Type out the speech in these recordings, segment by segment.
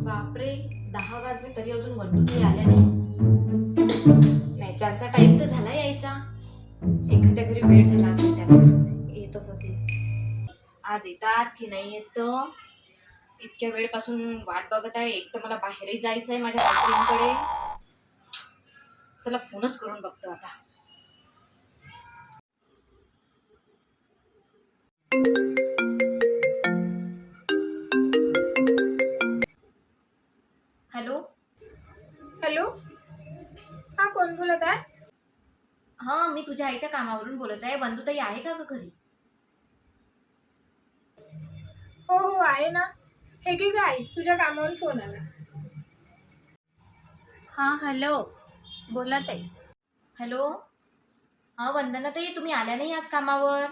बापरे, 10 वाजले तरी अजून वंदू आल्या नाही. त्यांचा टाइम तर झाला यायचा. एखाद्या घरी वेळ झाला असेल, त्यांना येतच असेल. आज येतात की नाही येत, इतक्या वेळपासून वाट बघत आहे. एक तर मला बाहेरही जायचं आहे माझ्या मैत्रिणीकडे. चला फोनच करून बघतो आता. हॅलो. हॅलो, हा कोण बोलत आहे? हा, मी तुझ्या आईच्या कामावरून बोलत आहे. वंदुताई आहे का ग घरी? हो हो आहे ना. हे की काय, तुझ्या कामावरून फोन आला. हा हॅलो, बोला ताई. हॅलो. हा वंदनाताई, तुम्ही आल्या नाही आज कामावर?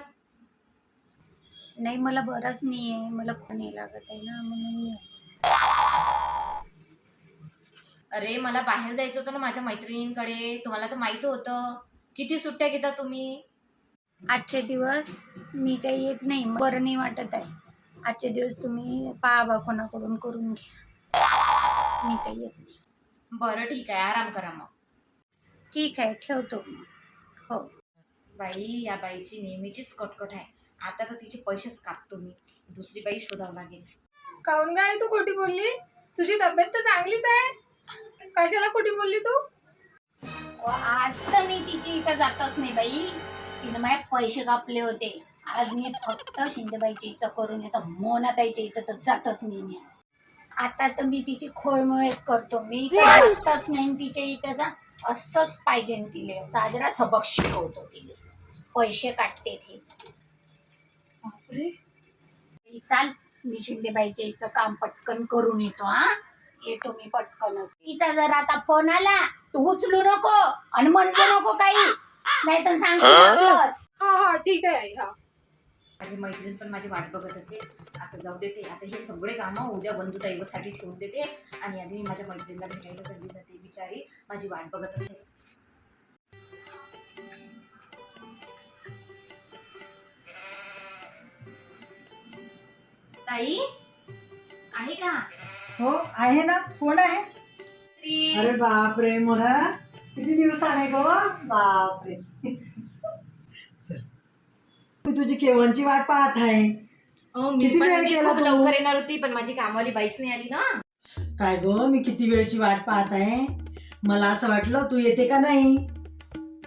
नाही मला बरंच नाही आहे, मला कोणी लागत आहे ना म्हणून मी. अरे मला बाहेर जायचं होतं ना माझ्या मैत्रिणींकडे. तुम्हाला तर माहित होतं. किती सुट्ट्या घेता तुम्ही? आजचे दिवस मी काही येत नाही, बरं नाही वाटत आहे. आजचे दिवस तुम्ही पाहा कोणाकडून करून घ्या, मी काही येत नाही. बरं ठीक आहे, आराम करा मग. ठीक आहे, ठेवतो मग. हो. बाई, या बाईची नेहमीचीच कटकट आहे. आता तर तिचे पैसेच कापतो मी. दुसरी बाई शोधावं लागेल. काहून काय तू खोटी बोलली? तुझी तब्येत तर चांगलीच आहे, कशाला खोटी बोलली तू? आज तर मी तिची इथं जातच नाही बाई. तिने माझे पैसे कापले होते. आज मी फक्त शिंदेबाईची इच्छा करून येतो, मोनाताईच्या इथं तर जातच नाही मी आज. आता तर मी तिची खोळमोळच करतो. मी इथं जातच नाही तिच्या इथं जा. असंच पाहिजे तिले, साजरा सबक शिकवतो तिले. पैसे काढते ते. बापरे, चाल, मी शिंदेबाईच्या इथं काम पटकन करून येतो. हा, येतो मी पटकनच. तिचा जर आता फोन आला तू उचलू नको आणि म्हणू नको काही, नाही तर सांगशील. हा हा ठीक आहे आई. हा माझी मैत्रीण पण माझी वाट बघत असेल. आता जाऊ देते. आता हे सगळे कामं उद्या वंदुताईसाठी ठेवून देते आणि आधी मी माझ्या मैत्रिणीला भेटायला चालली जाते. बिचारी माझी वाट बघत असेल. ताई आहे का? हो आहे ना. कोण आहे? अरे बापरे मोना, किती दिवसाने गो. बापरे, चल, मी तुझी केव्हाची वाट पाहत आहे. मी किती पण वेळ मी केला खूप तू? लवकर येणार होती, पण माझी कामवाली बाईच नाही आली ना. काय गो, मी किती वेळची वाट पाहत आहे. मला असं वाटलं तू येते का नाही.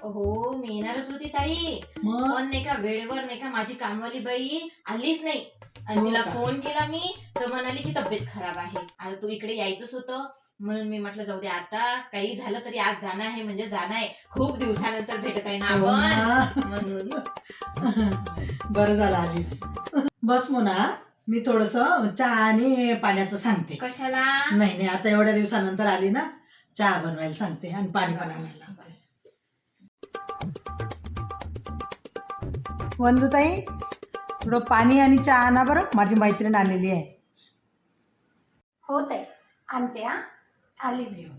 हो, मी येणारच होती ताई, मग पण नाही का वेळेवर नाही का माझी कामवाली बाई आलीच नाही. आणि हो तिला का? फोन केला मी तर म्हणाली की तब्येत खराब आहे. आता तू इकडे यायचंच होतं, म्हणून मी म्हटलं जाऊ दे, आता काही झालं तरी आज जाणं आहे म्हणजे जाणं आहे. खूप दिवसानंतर भेटत आहे ना हो आपण, ना. म्हणून. बरं झालं आलीस. बस मोना, मी थोडस चहा आणि पाण्याचं सांगते. कशाला? नाही नाही, आता एवढ्या दिवसानंतर आली ना, चहा बनवायला सांगते आणि पाणी पण आणायला सांगते. वंदुताई, थोडं पाणी आणि चहा आणा बरं, माझी मैत्रीण आलेली आहे. हो ताई, आणते. हा, आलीच घेऊन.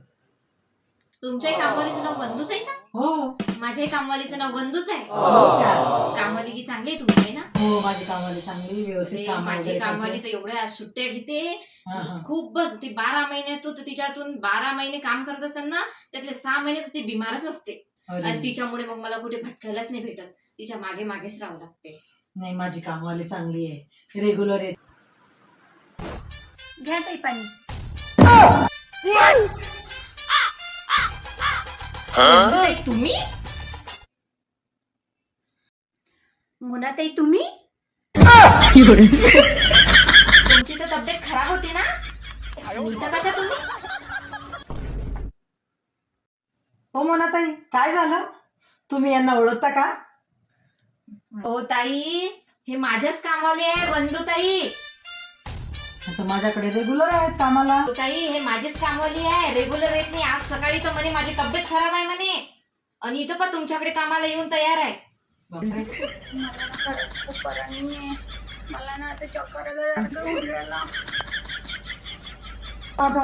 तुमच्याही कामवालीचं नाव वंदूच आहे का? हो. माझ्याही कामवालीचं नाव वंदूच आहे. हो का? कामवाली की चांगली आहे तुमची, आहे ना? हो, माझी कामवाली चांगली, व्यवस्थित काम माझी वगैरे कामवाली करते. तर एवढ्या सुट्ट्या घेते. हा, हा. खूप. बस ती 12 महिन्यातून तर तिच्यातून 12 महिने काम करत असेल ना, त्यातले 6 महिने तर ती बिमारच असते. अरे, आणि तिच्यामुळे मग मला कुठे भटकायलाच नाही भेटत. तिच्या मागे मागेच राहावं लागते. नाही, माझी कामवाली चांगली आहे, रेग्युलर आहे. घ्या ताई पाणी. ताई, तुम्ही? मुनाताई तुम्ही? तुमची तर तब्येत खराब होती ना, मी तर कशा तुम्ही? हो मोनाताई, काय झालं? तुम्ही यांना ओळखता का? हो ताई, हे माझ्याच कामवाले आहे, वंदुताई. आता माझ्याकडे रेग्युलर आहेत कामाला. ताई, हे माझीच कामवाली आहे, रेग्युलर येत नाही. आज सकाळी तर म्हणे माझी तब्येत खराब आहे म्हणे, आणि इथं पण तुमच्याकडे कामाला येऊन तयार आहे. बापरे. मला ना खरंच खूप बरं नाहीये. मला ना आता चक्कर आल्यासारखं होऊन राहिलं. आता